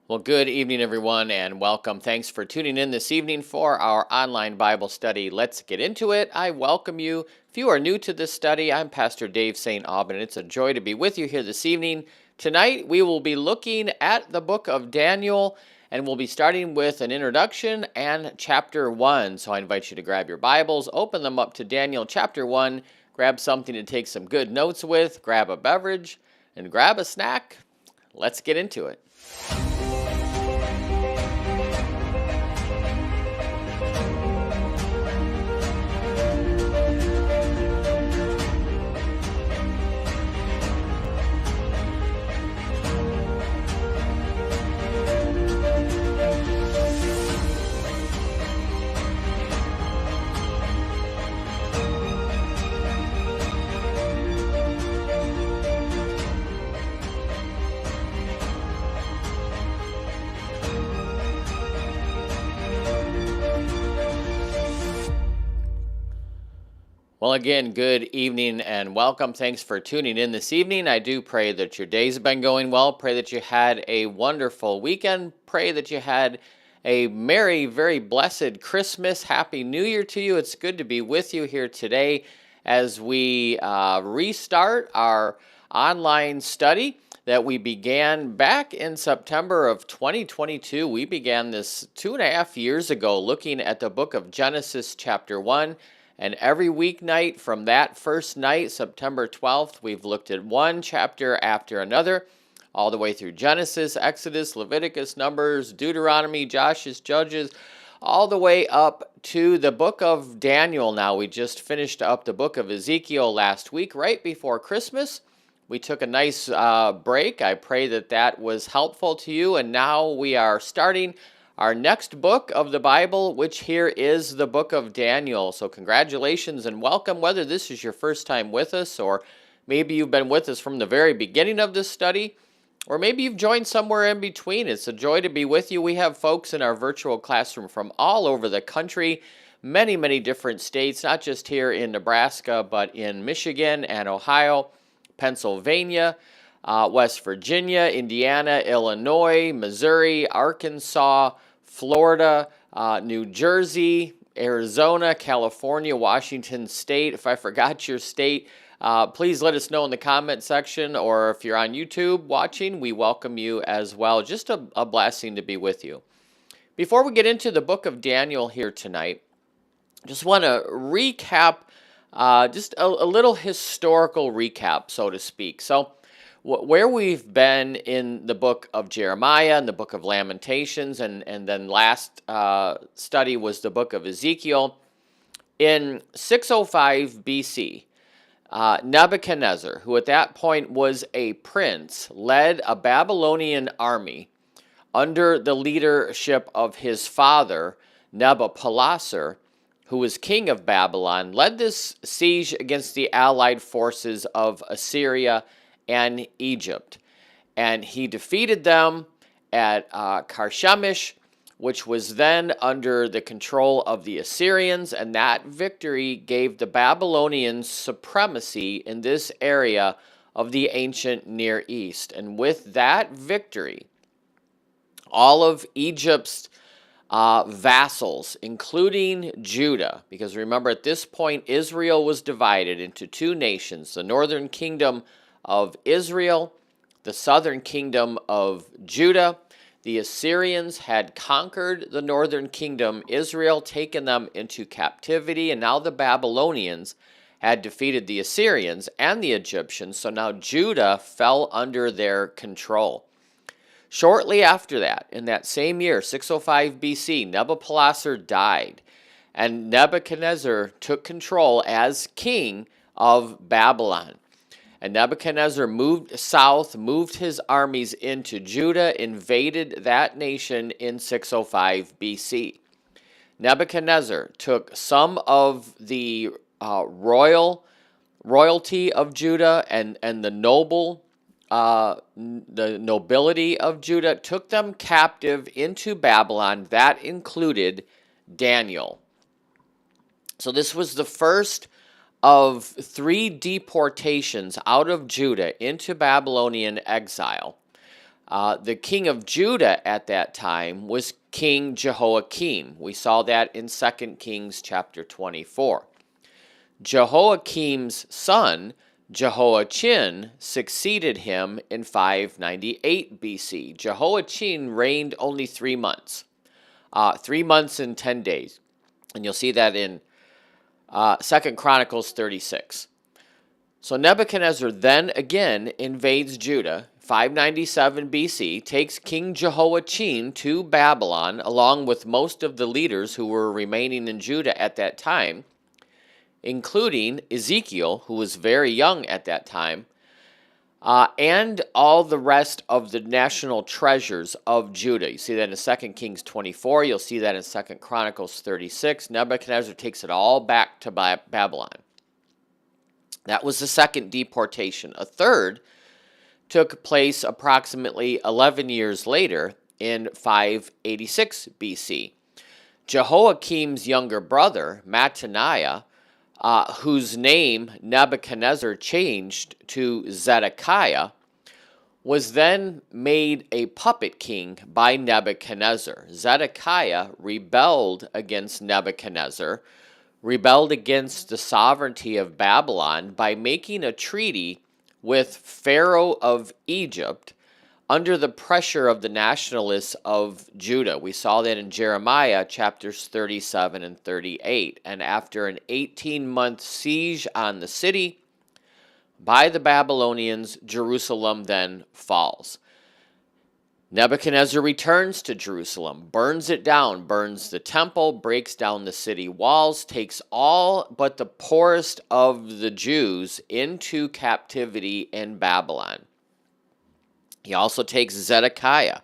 Well, good evening, everyone, and welcome. Thanks for tuning in this evening for our online Bible study. Let's get into it. I welcome you. If you are new to this study, I'm Pastor Dave St. Aubin, and it's a joy to be with you here this evening. Tonight, we will be looking at the book of Daniel, and we'll be starting with an introduction and chapter 1. So I invite you to grab your Bibles, open them up to Daniel chapter 1, grab something to take some good notes with, grab a beverage, and grab a snack. Let's get into it. Well, again, good evening and welcome. Thanks for tuning in this evening. I do pray that your days have been going well. Pray that you had a wonderful weekend. Pray that you had a merry, very blessed Christmas. Happy New Year to you. It's good to be with you here today as we restart our online study that we began back in September of 2022. We began this 2.5 years ago looking at the book of Genesis chapter 1. And every weeknight from that first night, September 12th, we've looked at one chapter after another, all the way through Genesis, Exodus, Leviticus, Numbers, Deuteronomy, Judges, Judges, all the way up to the book of Daniel. Now, we just finished up the book of Ezekiel last week, right before Christmas. We took a nice break. I pray that that was helpful to you. And now we are starting our next book of the Bible, which here is the book of Daniel. So congratulations and welcome, whether this is your first time with us, or maybe you've been with us from the very beginning of this study, or maybe you've joined somewhere in between. It's a joy to be with you. We have folks in our virtual classroom from all over the country, many, many different states, not just here in Nebraska, but in Michigan and Ohio, Pennsylvania, West Virginia, Indiana, Illinois, Missouri, Arkansas, Florida, New Jersey, Arizona, California, Washington State. If I forgot your state, please let us know in the comment section, or if you're on YouTube watching, we welcome you as well. Just a blessing to be with you. Before we get into the book of Daniel here tonight, just want to recap, just a little historical recap, so to speak. So, where we've been in the book of Jeremiah and the book of Lamentations, and then last study was the book of Ezekiel. In 605 BC, Nebuchadnezzar, who at that point was a prince, led a Babylonian army under the leadership of his father, Nabopolassar, who was king of Babylon, led this siege against the allied forces of Assyria and Egypt. And he defeated them at Carchemish, which was then under the control of the Assyrians, and that victory gave the Babylonians supremacy in this area of the ancient Near East. And with that victory, all of Egypt's vassals, including Judah, because remember at this point Israel was divided into two nations, the northern kingdom of Israel, the southern kingdom of Judah. The Assyrians had conquered the northern kingdom, Israel taken them into captivity, and now the Babylonians had defeated the Assyrians and the Egyptians, so now Judah fell under their control. Shortly after that, in that same year, 605 BC, Nabopolassar died, and Nebuchadnezzar took control as king of Babylon. And Nebuchadnezzar moved south, moved his armies into Judah, invaded that nation in 605 BC. Nebuchadnezzar took some of the royalty of Judah and the nobility of Judah, took them captive into Babylon. That included Daniel. So this was the first of 3 deportations out of Judah into Babylonian exile. The king of Judah at that time was King Jehoiakim. We saw that in 2 Kings chapter 24. Jehoiakim's son, Jehoiachin, succeeded him in 598 BC. Jehoiachin reigned only 3 months, 3 months and 10 days. And you'll see that in 2 Chronicles 36. So Nebuchadnezzar then again invades Judah, 597 BC, takes King Jehoiachin to Babylon, along with most of the leaders who were remaining in Judah at that time, including Ezekiel, who was very young at that time, and all the rest of the national treasures of Judah. You see that in 2 Kings 24. You'll see that in 2 Chronicles 36. Nebuchadnezzar takes it all back to Babylon. That was the second deportation. A third took place approximately 11 years later in 586 BC. Jehoiakim's younger brother, Mattaniah, whose name Nebuchadnezzar changed to Zedekiah, was then made a puppet king by Nebuchadnezzar. Zedekiah rebelled against Nebuchadnezzar, rebelled against the sovereignty of Babylon by making a treaty with Pharaoh of Egypt under the pressure of the nationalists of Judah. We saw that in Jeremiah chapters 37 and 38. And after an 18-month siege on the city by the Babylonians, Jerusalem then falls. Nebuchadnezzar returns to Jerusalem, burns it down, burns the temple, breaks down the city walls, takes all but the poorest of the Jews into captivity in Babylon. He also takes Zedekiah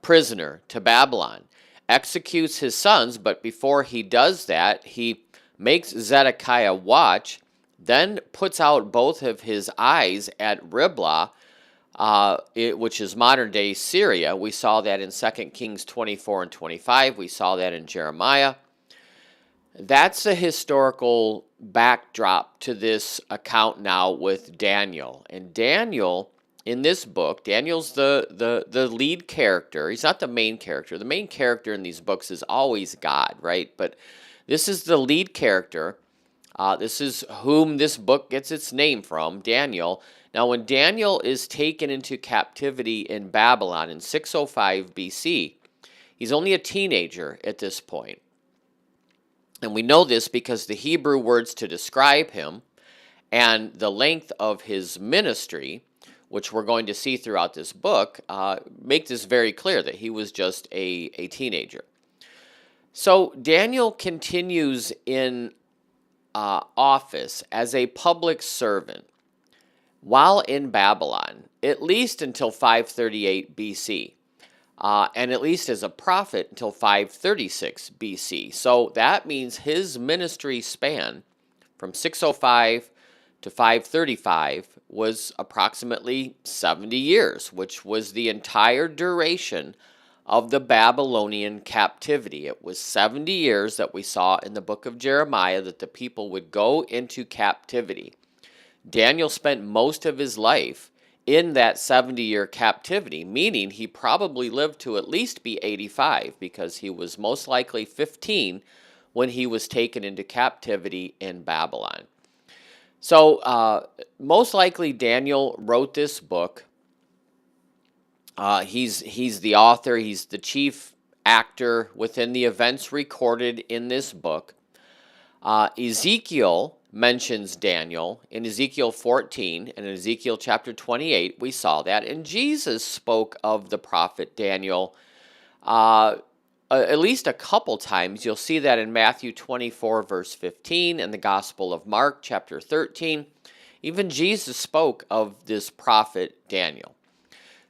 prisoner to Babylon, executes his sons, but before he does that, he makes Zedekiah watch, then puts out both of his eyes at Riblah, which is modern-day Syria. We saw that in 2 Kings 24 and 25. We saw that in Jeremiah. That's a historical backdrop to this account now with Daniel. And Daniel, in this book, Daniel's the lead character. He's not the main character. The main character in these books is always God, right? But this is the lead character. This is whom this book gets its name from, Daniel. Now, when Daniel is taken into captivity in Babylon in 605 BC, he's only a teenager at this point. And we know this because the Hebrew words to describe him and the length of his ministry, which we're going to see throughout this book, make this very clear that he was just a teenager. So Daniel continues in office as a public servant while in Babylon, at least until 538 BC, and at least as a prophet until 536 BC. So that means his ministry span from 605 to 535 was approximately 70 years, which was the entire duration of the Babylonian captivity. It was 70 years that we saw in the book of Jeremiah that the people would go into captivity. Daniel spent most of his life in that 70-year captivity, meaning he probably lived to at least be 85 because he was most likely 15 when he was taken into captivity in Babylon. So most likely Daniel wrote this book. He's the author. He's the chief actor within the events recorded in this book. Ezekiel mentions Daniel in Ezekiel 14 and in Ezekiel chapter 28. We saw that. And Jesus spoke of the prophet Daniel at least a couple times. You'll see that in Matthew 24, verse 15, and the Gospel of Mark chapter 13. Even Jesus spoke of this prophet Daniel.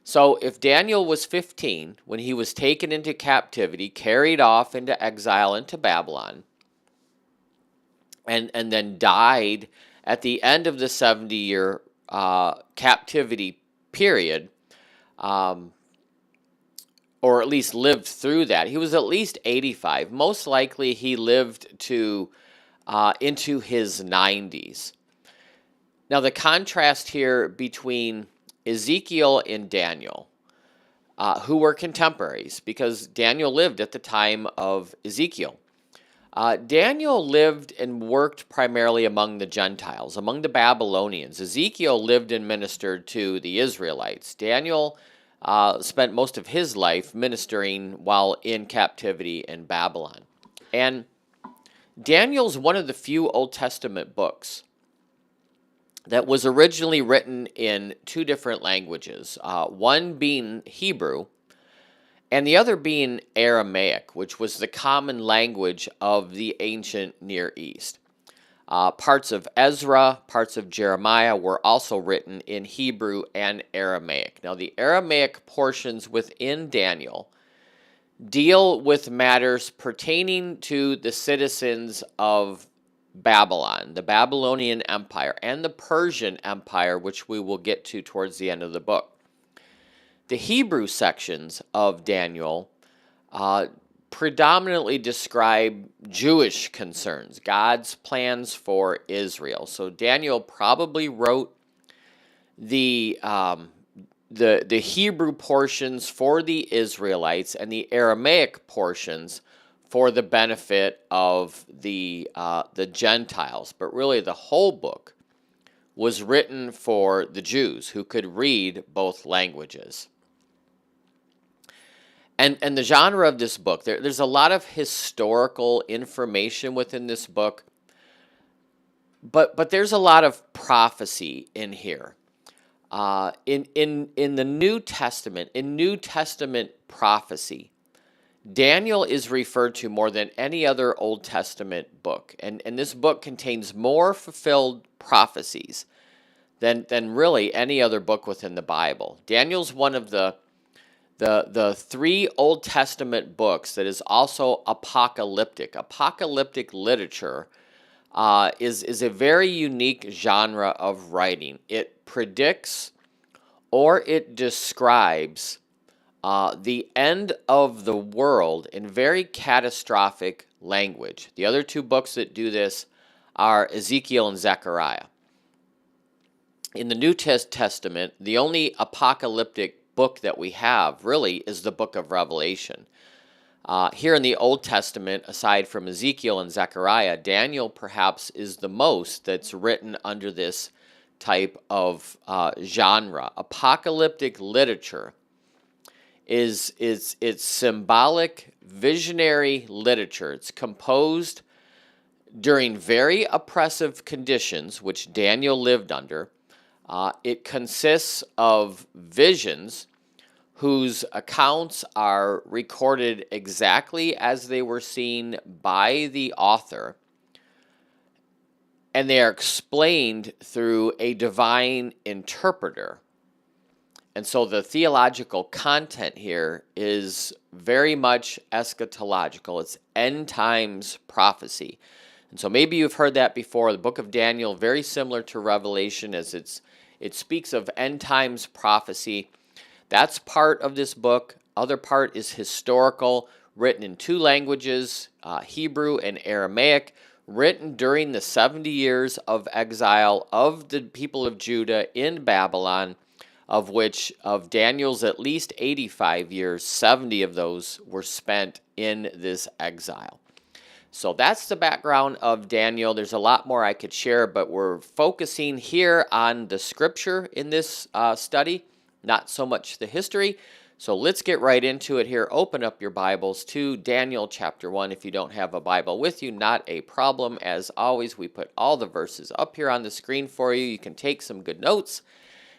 So if Daniel was 15 when he was taken into captivity, carried off into exile into Babylon, and then died at the end of the 70-year captivity period, or at least lived through that, he was at least 85. Most likely he lived to into his 90s. Now the contrast here between Ezekiel and Daniel. who were contemporaries, because Daniel lived at the time of Ezekiel. Daniel lived and worked primarily among the Gentiles, among the Babylonians. Ezekiel lived and ministered to the Israelites. Daniel spent most of his life ministering while in captivity in Babylon. And Daniel's one of the few Old Testament books that was originally written in two different languages, one being Hebrew and the other being Aramaic, which was the common language of the ancient Near East. Parts of Ezra, parts of Jeremiah were also written in Hebrew and Aramaic. Now, the Aramaic portions within Daniel deal with matters pertaining to the citizens of Babylon, the Babylonian Empire, and the Persian Empire, which we will get to towards the end of the book. The Hebrew sections of Daniel predominantly describe Jewish concerns, God's plans for Israel. So Daniel probably wrote the Hebrew portions for the Israelites and the Aramaic portions for the benefit of the Gentiles. But really, the whole book was written for the Jews who could read both languages. And the genre of this book, there's a lot of historical information within this book, but there's a lot of prophecy in here. In the New Testament, in New Testament prophecy, Daniel is referred to more than any other Old Testament book, and this book contains more fulfilled prophecies than really any other book within the Bible. Daniel's one of the three Old Testament books that is also apocalyptic. Apocalyptic literature is a very unique genre of writing. It predicts or it describes the end of the world in very catastrophic language. The other two books that do this are Ezekiel and Zechariah. In the New Testament, the only apocalyptic book that we have really is the book of Revelation. Here in the Old Testament, aside from Ezekiel and Zechariah, Daniel perhaps is the most that's written under this type of genre. Apocalyptic literature is it's symbolic, visionary literature. It's composed during very oppressive conditions, which Daniel lived under. It consists of visions whose accounts are recorded exactly as they were seen by the author, and they are explained through a divine interpreter. And so the theological content here is very much eschatological. It's end times prophecy. And so maybe you've heard that before. The book of Daniel, very similar to Revelation, as it speaks of end times prophecy. That's part of this book. Other part is historical, written in two languages, Hebrew and Aramaic, written during the 70 years of exile of the people of Judah in Babylon, of which of Daniel's at least 85 years, 70 of those were spent in this exile. So that's the background of Daniel. There's a lot more I could share, but we're focusing here on the scripture in this study, not so much the history. So let's get right into it here. Open up your Bibles to Daniel chapter 1. If you don't have a Bible with you, not a problem. As always, we put all the verses up here on the screen for you. You can take some good notes.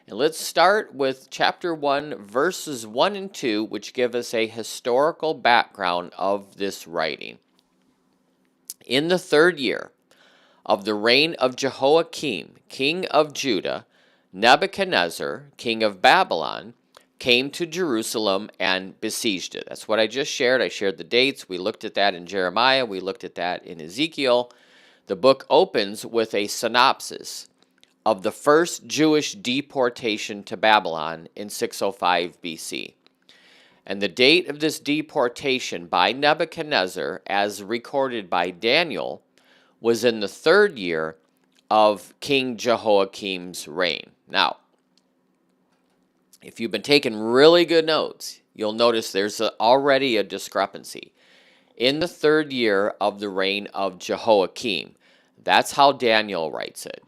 And let's start with chapter 1, verses 1 and 2, which give us a historical background of this writing. In the 3rd year of the reign of Jehoiakim, king of Judah, Nebuchadnezzar, king of Babylon, came to Jerusalem and besieged it. That's what I just shared. I shared the dates. We looked at that in Jeremiah. We looked at that in Ezekiel. The book opens with a synopsis of the first Jewish deportation to Babylon in 605 BC. And the date of this deportation by Nebuchadnezzar, as recorded by Daniel, was in the 3rd year of King Jehoiakim's reign. Now, if you've been taking really good notes, you'll notice there's already a discrepancy. In the 3rd year of the reign of Jehoiakim. That's how Daniel writes it.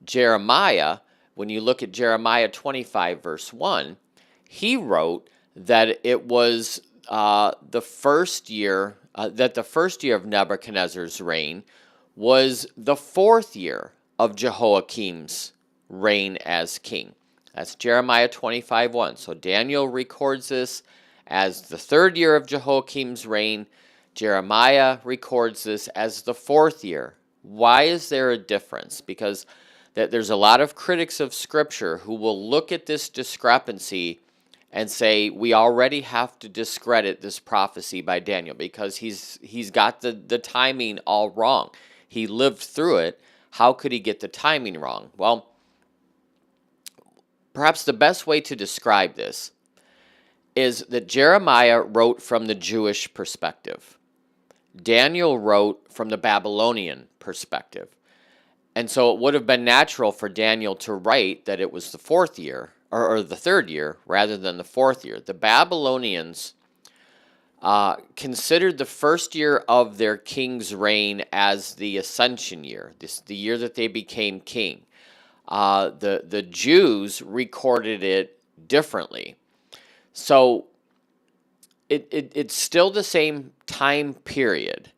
Jeremiah, when you look at Jeremiah 25, verse 1, he wrote that it was the first year, that the first year of Nebuchadnezzar's reign was the 4th year of Jehoiakim's reign as king. That's Jeremiah 25, 1. So Daniel records this as the 3rd year of Jehoiakim's reign. Jeremiah records this as the 4th year. Why is there a difference? Because there's a lot of critics of Scripture who will look at this discrepancy and say, we already have to discredit this prophecy by Daniel because he's got the timing all wrong. He lived through it. How could he get the timing wrong? Well, perhaps the best way to describe this is that Jeremiah wrote from the Jewish perspective. Daniel wrote from the Babylonian perspective. And so it would have been natural for Daniel to write that it was the 4th year, or the 3rd year, rather than the 4th year. The Babylonians considered the 1st year of their king's reign as the ascension year, the year that they became king. The Jews recorded it differently. So it's still the same time period,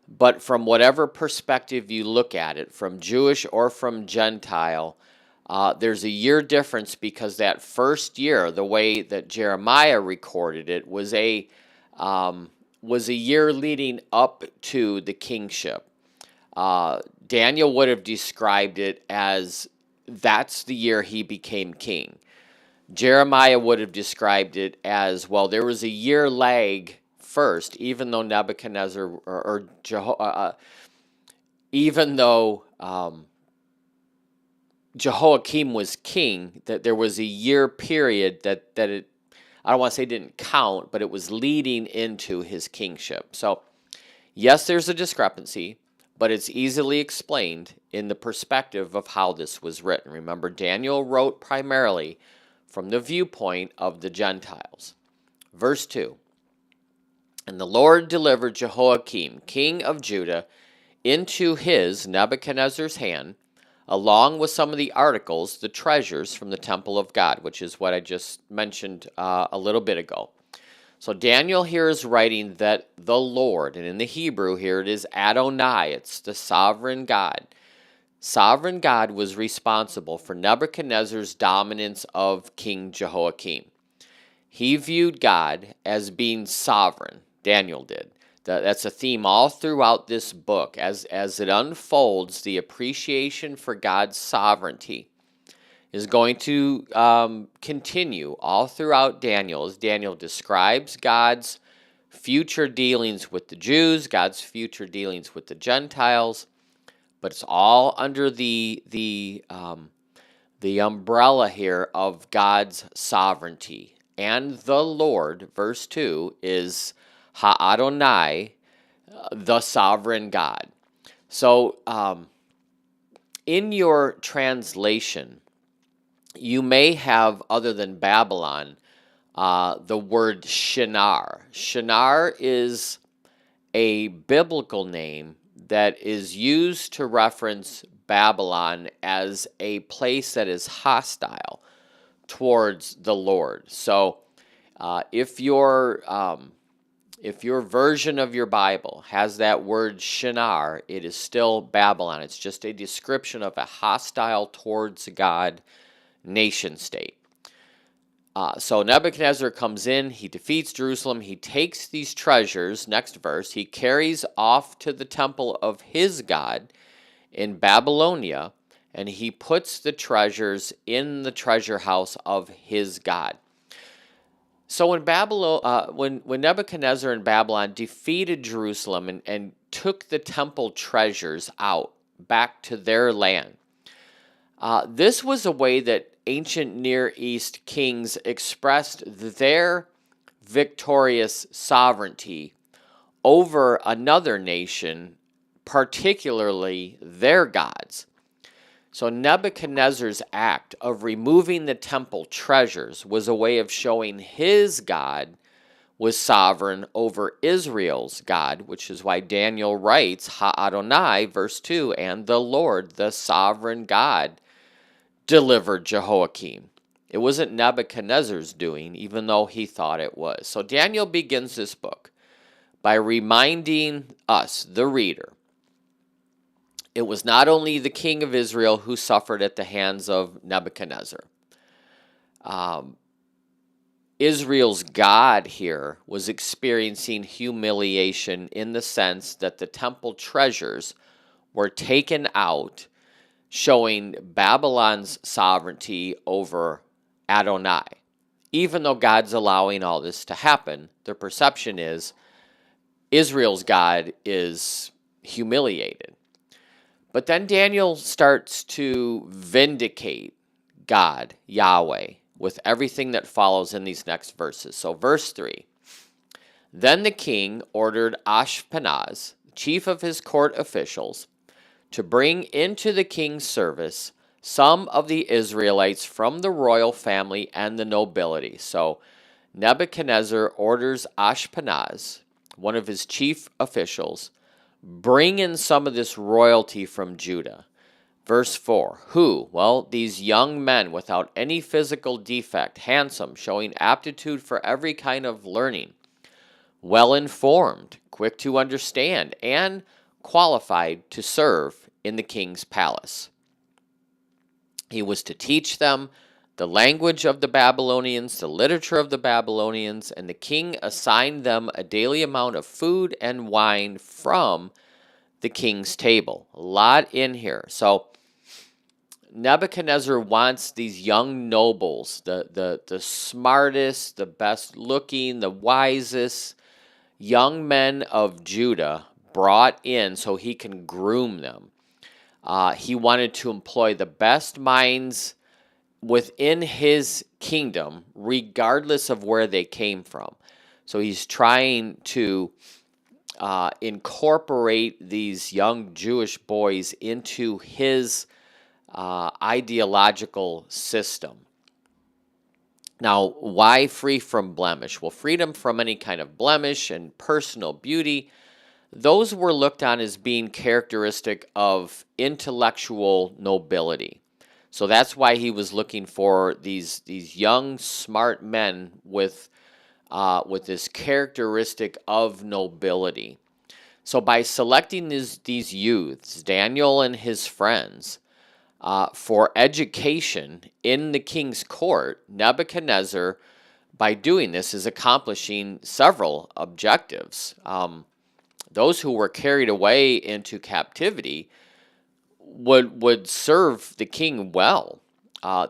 but from whatever perspective you look at it, from Jewish or from Gentile, there's a year difference because that 1st year, the way that Jeremiah recorded it, was a year leading up to the kingship. Daniel would have described it as that's the year he became king. Jeremiah would have described it as, well, there was a year lag first, even though Nebuchadnezzar even though Jehoiakim was king, that there was a year period that it, I don't want to say didn't count, but it was leading into his kingship. So, yes, there's a discrepancy, but it's easily explained in the perspective of how this was written. Remember, Daniel wrote primarily from the viewpoint of the Gentiles. Verse 2, and the Lord delivered Jehoiakim, king of Judah, into his, Nebuchadnezzar's, hand, along with some of the articles, the treasures from the temple of God, which is what I just mentioned a little bit ago. So Daniel here is writing that the Lord, and in the Hebrew here it is Adonai, it's the sovereign God. Sovereign God was responsible for Nebuchadnezzar's dominance of King Jehoiakim. He viewed God as being sovereign. Daniel did. That's a theme all throughout this book. As it unfolds, the appreciation for God's sovereignty is going to continue all throughout Daniel as Daniel describes God's future dealings with the Jews, God's future dealings with the Gentiles, but it's all under the umbrella here of God's sovereignty. And the Lord, verse 2, is Ha-Adonai, the sovereign God. So in your translation, you may have, other than Babylon, the word Shinar. Shinar is a biblical name that is used to reference Babylon as a place that is hostile towards the Lord. So if your version of your Bible has that word Shinar, it is still Babylon. It's just a description of a hostile towards God nation state. So Nebuchadnezzar comes in, he defeats Jerusalem, he takes these treasures, next verse, he carries off to the temple of his God in Babylonia, and he puts the treasures in the treasure house of his God. So when Nebuchadnezzar and Babylon defeated Jerusalem and took the temple treasures out back to their land, this was a way that ancient Near East kings expressed their victorious sovereignty over another nation, particularly their gods. So Nebuchadnezzar's act of removing the temple treasures was a way of showing his God was sovereign over Israel's God, which is why Daniel writes, Ha Adonai, verse 2, and the Lord, the sovereign God, delivered Jehoiakim. It wasn't Nebuchadnezzar's doing, even though he thought it was. So Daniel begins this book by reminding us, the reader, it was not only the king of Israel who suffered at the hands of Nebuchadnezzar. Israel's God here was experiencing humiliation in the sense that the temple treasures were taken out, showing Babylon's sovereignty over Adonai. Even though God's allowing all this to happen, the perception is Israel's God is humiliated. But then Daniel starts to vindicate God, Yahweh, with everything that follows in these next verses. So verse 3, Then the king ordered Ashpenaz, chief of his court officials, to bring into the king's service some of the Israelites from the royal family and the nobility. So Nebuchadnezzar orders Ashpenaz, one of his chief officials, bring in some of this royalty from Judah. Verse 4, who? Well, these young men without any physical defect, handsome, showing aptitude for every kind of learning, well-informed, quick to understand, and qualified to serve in the king's palace. He was to teach them the language of the Babylonians, the literature of the Babylonians, and the king assigned them a daily amount of food and wine from the king's table. A lot in here. So Nebuchadnezzar wants these young nobles, the smartest, the best looking, the wisest young men of Judah brought in so he can groom them. He wanted to employ the best minds within his kingdom, regardless of where they came from. So he's trying to incorporate these young Jewish boys into his ideological system. Now, why free from blemish? Well, freedom from any kind of blemish and personal beauty, those were looked on as being characteristic of intellectual nobility. So that's why he was looking for these young, smart men with this characteristic of nobility. So by selecting these youths, Daniel and his friends, for education in the king's court, Nebuchadnezzar, by doing this, is accomplishing several objectives. Those who were carried away into captivity would serve the king well.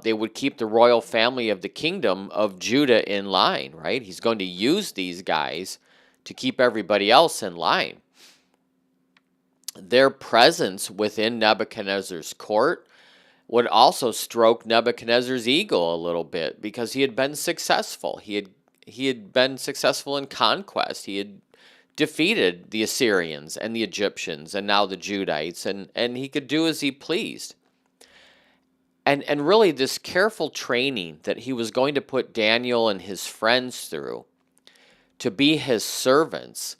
They would keep the royal family of the kingdom of Judah in line, right? He's going to use these guys to keep everybody else in line. Their presence within Nebuchadnezzar's court would also stroke Nebuchadnezzar's ego a little bit because he had been successful. He had been successful in conquest. He had defeated the Assyrians and the Egyptians and now the Judites, and he could do as he pleased. And really this careful training that he was going to put Daniel and his friends through to be his servants,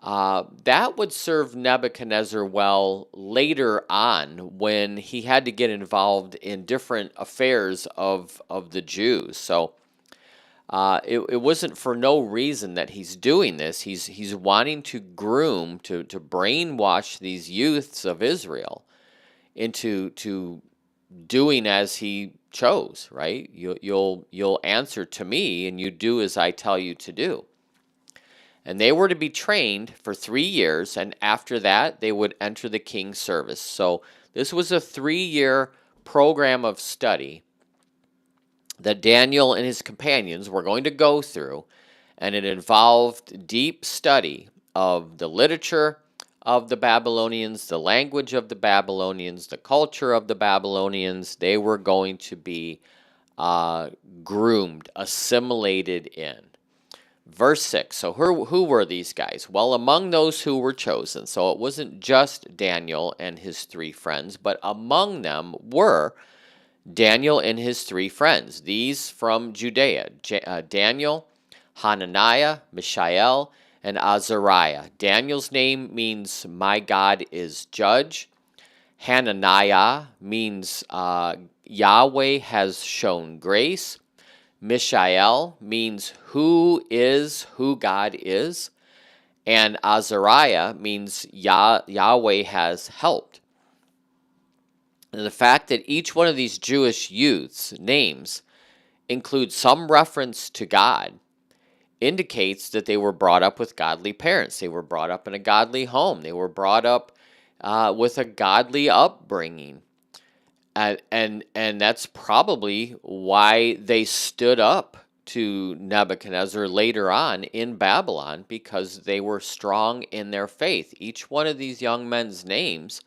that would serve Nebuchadnezzar well later on when he had to get involved in different affairs of the Jews. So it wasn't for no reason that he's doing this. He's wanting to groom, to brainwash these youths of Israel into doing as he chose, right? You'll answer to me and you do as I tell you to do. And they were to be trained for 3 years, and after that, they would enter the king's service. So this was a 3-year program of study that Daniel and his companions were going to go through, and it involved deep study of the literature of the Babylonians, the language of the Babylonians, the culture of the Babylonians. They were going to be groomed, assimilated in. Verse 6, so who were these guys? Well, among those who were chosen, so it wasn't just Daniel and his 3 friends, but among them were Daniel and his 3 friends, these from Judea, Daniel, Hananiah, Mishael, and Azariah. Daniel's name means my God is judge. Hananiah means Yahweh has shown grace. Mishael means who God is. And Azariah means Yahweh has helped. And the fact that each one of these Jewish youths' names includes some reference to God indicates that they were brought up with godly parents. They were brought up in a godly home. They were brought up with a godly upbringing. And that's probably why they stood up to Nebuchadnezzar later on in Babylon, because they were strong in their faith. Each one of these young men's names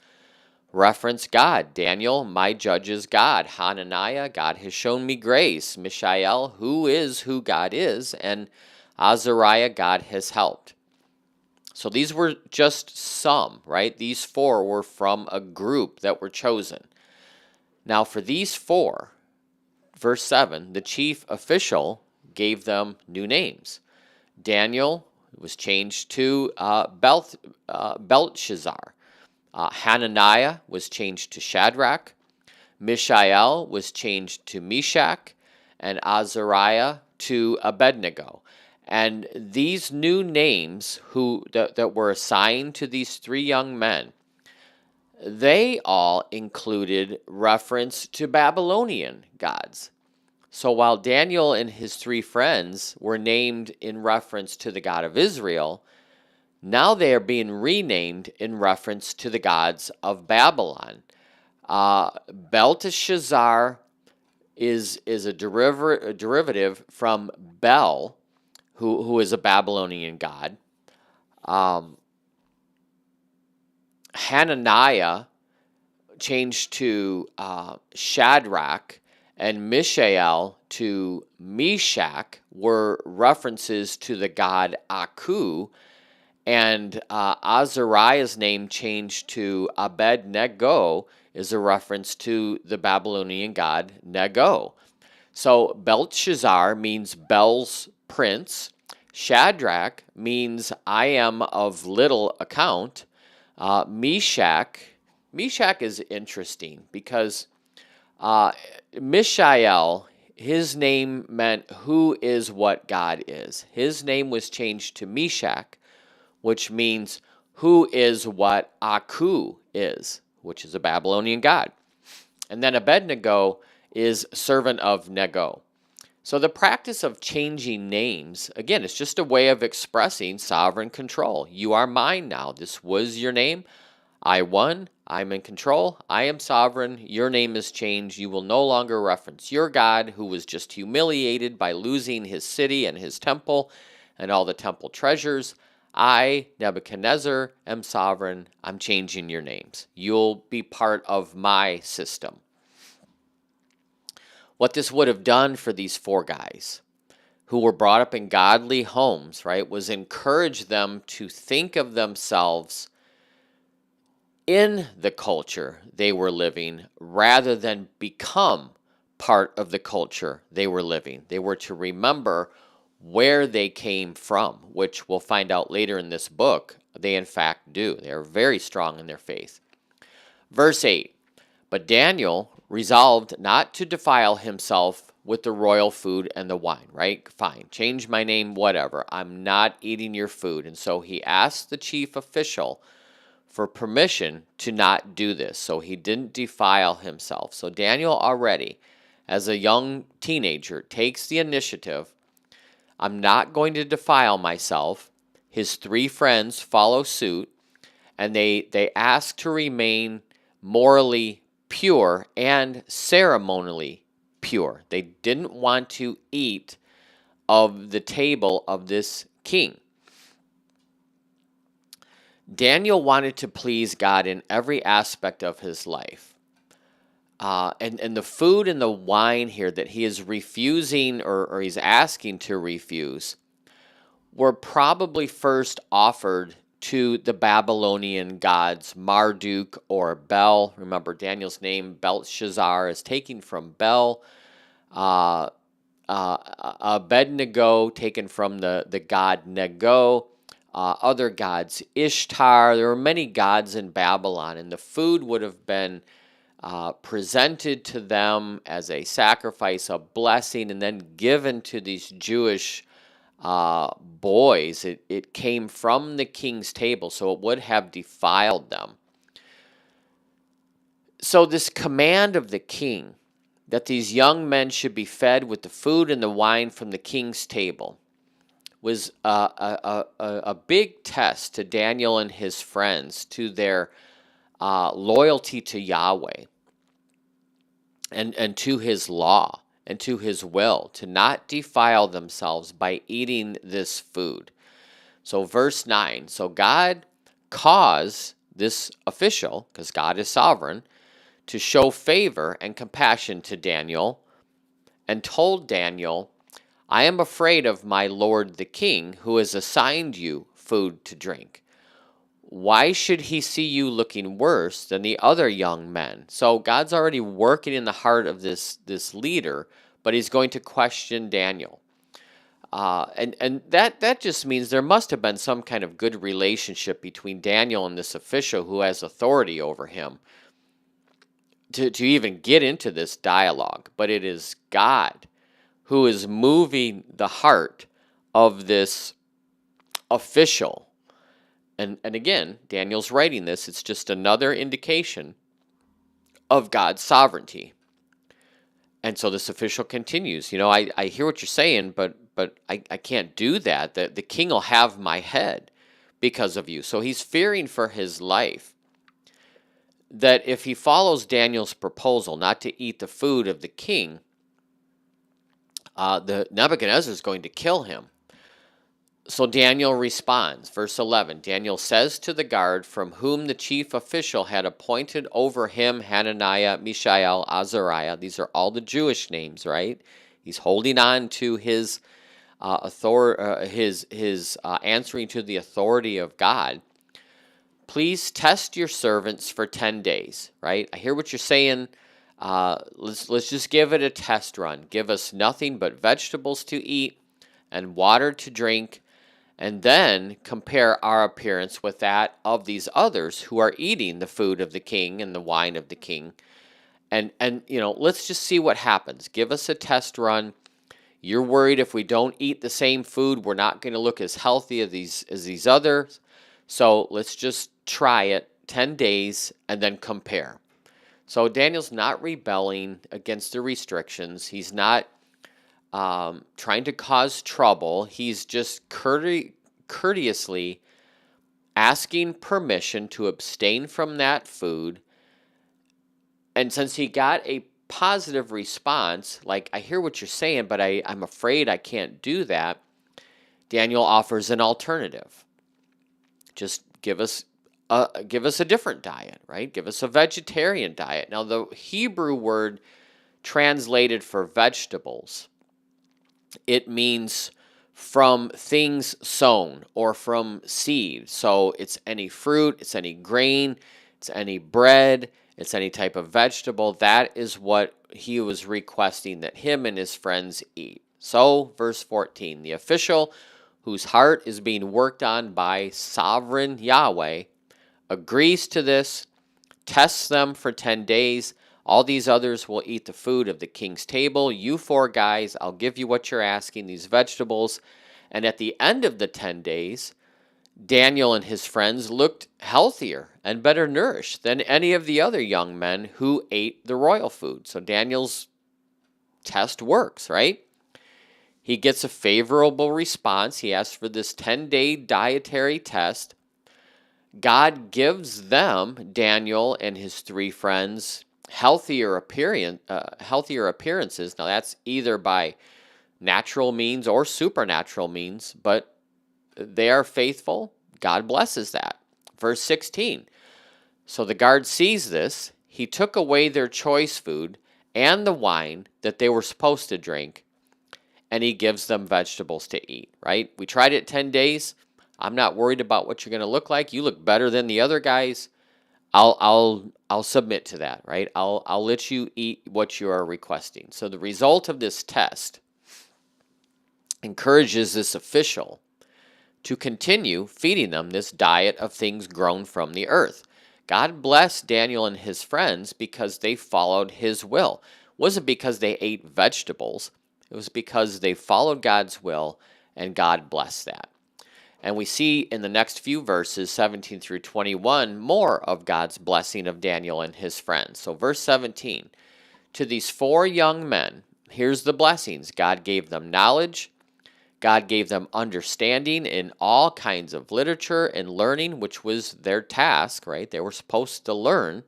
reference God. Daniel, my judge is God. Hananiah, God has shown me grace. Mishael, who God is. And Azariah, God has helped. So these were just some, right? These four were from a group that were chosen. Now for these four, verse 7, the chief official gave them new names. Daniel was changed to Belteshazzar. Hananiah was changed to Shadrach. Mishael was changed to Meshach. And Azariah to Abednego. And these new names that were assigned to these three young men, they all included reference to Babylonian gods. So while Daniel and his three friends were named in reference to the God of Israel, now they are being renamed in reference to the gods of Babylon. Belteshazzar is a derivative from Bel, who is a Babylonian god. Hananiah changed to Shadrach, and Mishael to Meshach were references to the god Aku, and Azariah's name changed to Abednego is a reference to the Babylonian god Nego. So Belteshazzar means Bel's prince. Shadrach means I am of little account. Meshach is interesting because Mishael, his name meant who is what God is. His name was changed to Meshach, which means who is what Aku is, which is a Babylonian god. And then Abednego is servant of Nego. So the practice of changing names, again, it's just a way of expressing sovereign control. You are mine now. This was your name. I won. I'm in control. I am sovereign. Your name is changed. You will no longer reference your God, who was just humiliated by losing his city and his temple and all the temple treasures. I, Nebuchadnezzar, am sovereign. I'm changing your names. You'll be part of my system. What this would have done for these four guys who were brought up in godly homes, right, was encourage them to think of themselves in the culture they were living rather than become part of the culture they were living. They were to remember where they came from, which we'll find out later in this book they in fact do. They are very strong in their faith. Verse 8, but Daniel resolved not to defile himself with the royal food and the wine, right? Fine, change my name, whatever. I'm not eating your food. And so he asked the chief official for permission to not do this. So he didn't defile himself. So Daniel already, as a young teenager, takes the initiative. I'm not going to defile myself. His three friends follow suit, and they ask to remain morally pure and ceremonially pure. They didn't want to eat of the table of this king. Daniel wanted to please God in every aspect of his life. And the food and the wine here that he is refusing or he's asking to refuse were probably first offered to the Babylonian gods Marduk or Bel. Remember, Daniel's name, Belteshazzar, is taken from Bel. Abednego, taken from the god Nego, other gods, Ishtar. There were many gods in Babylon, and the food would have been presented to them as a sacrifice, a blessing, and then given to these Jewish boys. It came from the king's table, so it would have defiled them. So, this command of the king that these young men should be fed with the food and the wine from the king's table was a big test to Daniel and his friends, to their loyalty to Yahweh and to his law and to his will, to not defile themselves by eating this food. So, verse 9, so God caused this official, because God is sovereign, to show favor and compassion to Daniel, and told Daniel, I am afraid of my lord the king, who has assigned you food to drink. Why should he see you looking worse than the other young men? So God's already working in the heart of this leader, but he's going to question Daniel. And that just means there must have been some kind of good relationship between Daniel and this official who has authority over him to even get into this dialogue. But it is God who is moving the heart of this official. And again, Daniel's writing this. It's just another indication of God's sovereignty. And so this official continues, I hear what you're saying, but I can't do that. The king will have my head because of you. So he's fearing for his life. That if he follows Daniel's proposal not to eat the food of the king, the Nebuchadnezzar is going to kill him. So Daniel responds. Verse 11, Daniel says to the guard from whom the chief official had appointed over him Hananiah, Mishael, Azariah. These are all the Jewish names, right? He's holding on to his answering to the authority of God. Please test your servants for 10 days, right? I hear what you're saying. Let's just give it a test run. Give us nothing but vegetables to eat and water to drink, and then compare our appearance with that of these others who are eating the food of the king and the wine of the king. And let's just see what happens. Give us a test run. You're worried if we don't eat the same food, we're not going to look as healthy as these others. So let's just try it 10 days and then compare. So Daniel's not rebelling against the restrictions. He's not trying to cause trouble. He's just courteously asking permission to abstain from that food. And since he got a positive response, like, I hear what you're saying, but I'm afraid I can't do that, Daniel offers an alternative. Just give us a different diet, right? Give us a vegetarian diet. Now, the Hebrew word translated for vegetables, it means from things sown or from seed. So it's any fruit, it's any grain, it's any bread, it's any type of vegetable. That is what he was requesting that him and his friends eat. So, verse 14, the official whose heart is being worked on by sovereign Yahweh agrees to this, tests them for 10 days. All these others will eat the food of the king's table. You 4 guys, I'll give you what you're asking, these vegetables. And at the end of the 10 days, Daniel and his friends looked healthier and better nourished than any of the other young men who ate the royal food. So Daniel's test works, right? He gets a favorable response. He asks for this 10-day dietary test. God gives them, Daniel and his 3 friends, healthier appearances. Now, that's either by natural means or supernatural means, but they are faithful. God blesses that. Verse 16. So the guard sees this. He took away their choice food and the wine that they were supposed to drink, and he gives them vegetables to eat, right? We tried it 10 days. I'm not worried about what you're going to look like. You look better than the other guys. I'll submit to that, right? I'll let you eat what you are requesting. So the result of this test encourages this official to continue feeding them this diet of things grown from the earth. God blessed Daniel and his friends because they followed his will. It wasn't because they ate vegetables. It was because they followed God's will, and God blessed that. And we see in the next few verses, 17 through 21, more of God's blessing of Daniel and his friends. So verse 17, to these 4 young men, here's the blessings. God gave them knowledge. God gave them understanding in all kinds of literature and learning, which was their task, right? They were supposed to learn.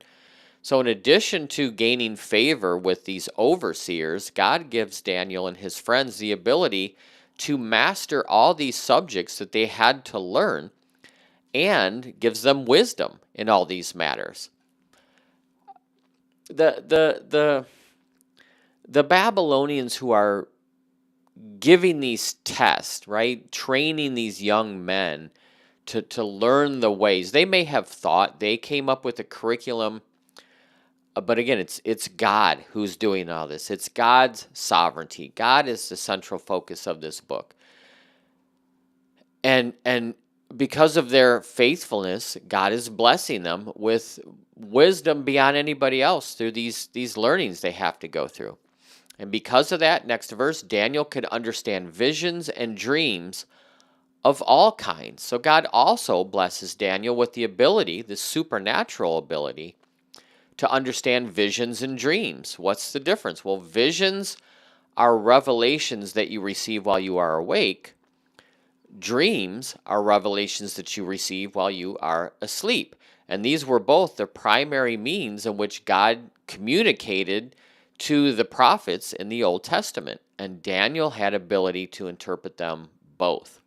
So in addition to gaining favor with these overseers, God gives Daniel and his friends the ability to master all these subjects that they had to learn, and gives them wisdom in all these matters. The Babylonians who are giving these tests, right? Training these young men to learn the ways. They may have thought they came up with a curriculum, but again, it's God who's doing all this. It's God's sovereignty. God is the central focus of this book. And because of their faithfulness, God is blessing them with wisdom beyond anybody else through these learnings they have to go through. And because of that, next verse, Daniel could understand visions and dreams of all kinds. So God also blesses Daniel with the ability, the supernatural ability, to understand visions and dreams. What's the difference? Well, visions are revelations that you receive while you are awake. Dreams are revelations that you receive while you are asleep. And these were both the primary means in which God communicated to the prophets in the Old Testament. And Daniel had ability to interpret them both.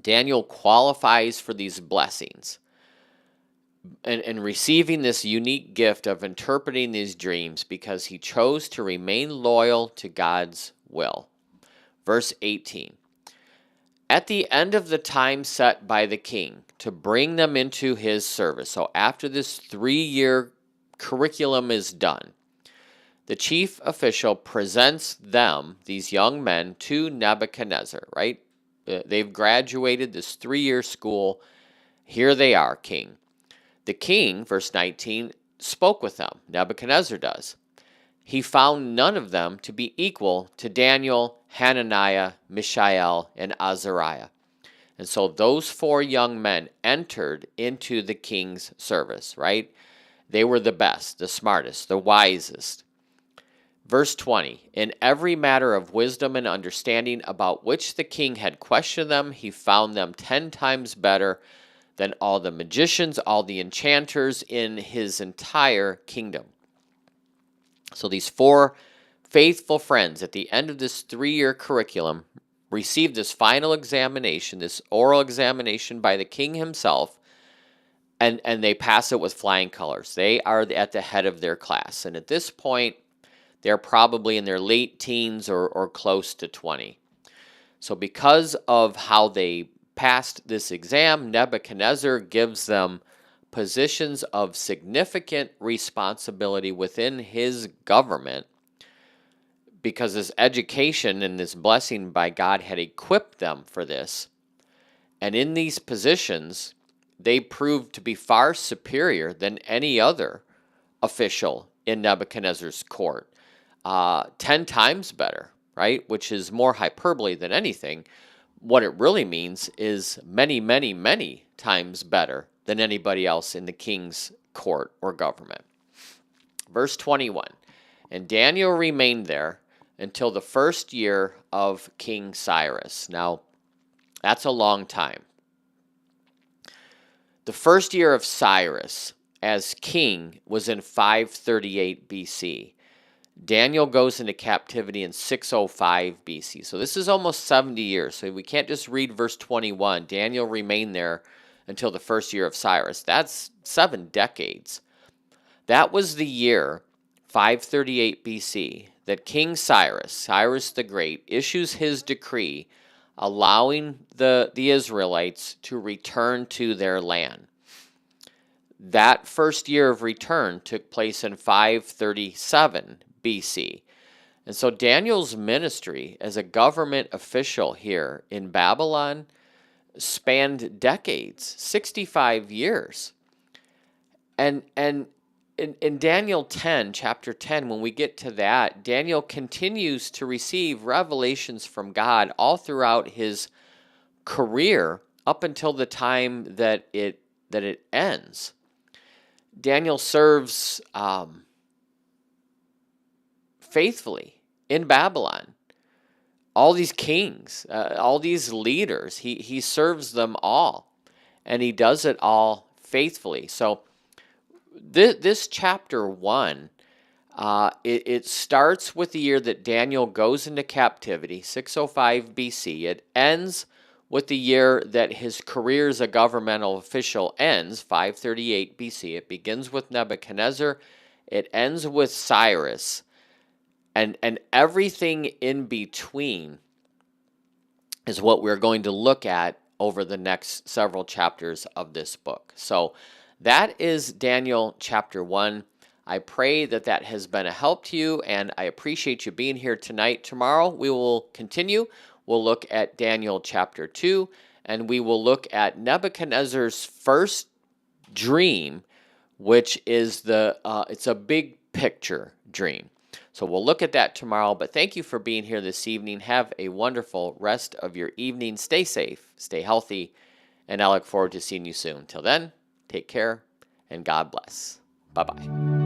Daniel qualifies for these blessings and receiving this unique gift of interpreting these dreams because he chose to remain loyal to God's will. Verse 18, at the end of the time set by the king to bring them into his service, so after this 3-year curriculum is done, the chief official presents them, these young men, to Nebuchadnezzar, right? They've graduated this 3-year school. Here they are, king. The king, verse 19, spoke with them. Nebuchadnezzar does. He found none of them to be equal to Daniel, Hananiah, Mishael, and Azariah. And so those 4 young men entered into the king's service, right? They were the best, the smartest, the wisest. Verse 20, in every matter of wisdom and understanding about which the king had questioned them, he found them 10 times better than all the magicians, all the enchanters in his entire kingdom. So these 4 faithful friends at the end of this 3-year curriculum received this final examination, this oral examination by the king himself, and they pass it with flying colors. They are at the head of their class. And at this point, they're probably in their late teens or close to 20. So because of how they passed this exam, Nebuchadnezzar gives them positions of significant responsibility within his government because his education and this blessing by God had equipped them for this. And in these positions, they proved to be far superior than any other official in Nebuchadnezzar's court. 10 times better, right? Which is more hyperbole than anything. What it really means is many, many, many times better than anybody else in the king's court or government. Verse 21, and Daniel remained there until the 1st year of King Cyrus. Now, that's a long time. The 1st year of Cyrus as king was in 538 BC. Daniel goes into captivity in 605 BC. So this is almost 70 years. So we can't just read verse 21. Daniel remained there until the 1st year of Cyrus. That's 7 decades. That was the year, 538 BC, that King Cyrus, Cyrus the Great, issues his decree allowing the Israelites to return to their land. That first year of return took place in 537 BC. And so Daniel's ministry as a government official here in Babylon spanned decades, 65 years. And in Daniel 10, chapter 10, when we get to that, Daniel continues to receive revelations from God all throughout his career up until the time that it ends. Daniel serves faithfully in Babylon. All these kings, all these leaders, he serves them all, and he does it all faithfully. So this chapter 1, it starts with the year that Daniel goes into captivity, 605 BC. It ends with the year that his career as a governmental official ends, 538 BC. It begins with Nebuchadnezzar. It ends with Cyrus. And everything in between is what we're going to look at over the next several chapters of this book. So that is Daniel chapter 1. I pray that that has been a help to you, and I appreciate you being here tonight. Tomorrow we will continue. We'll look at Daniel chapter 2, and we will look at Nebuchadnezzar's first dream, which is it's a big picture dream. So we'll look at that tomorrow, but thank you for being here this evening. Have a wonderful rest of your evening. Stay safe, stay healthy, and I look forward to seeing you soon. Till then, take care, and God bless. Bye-bye.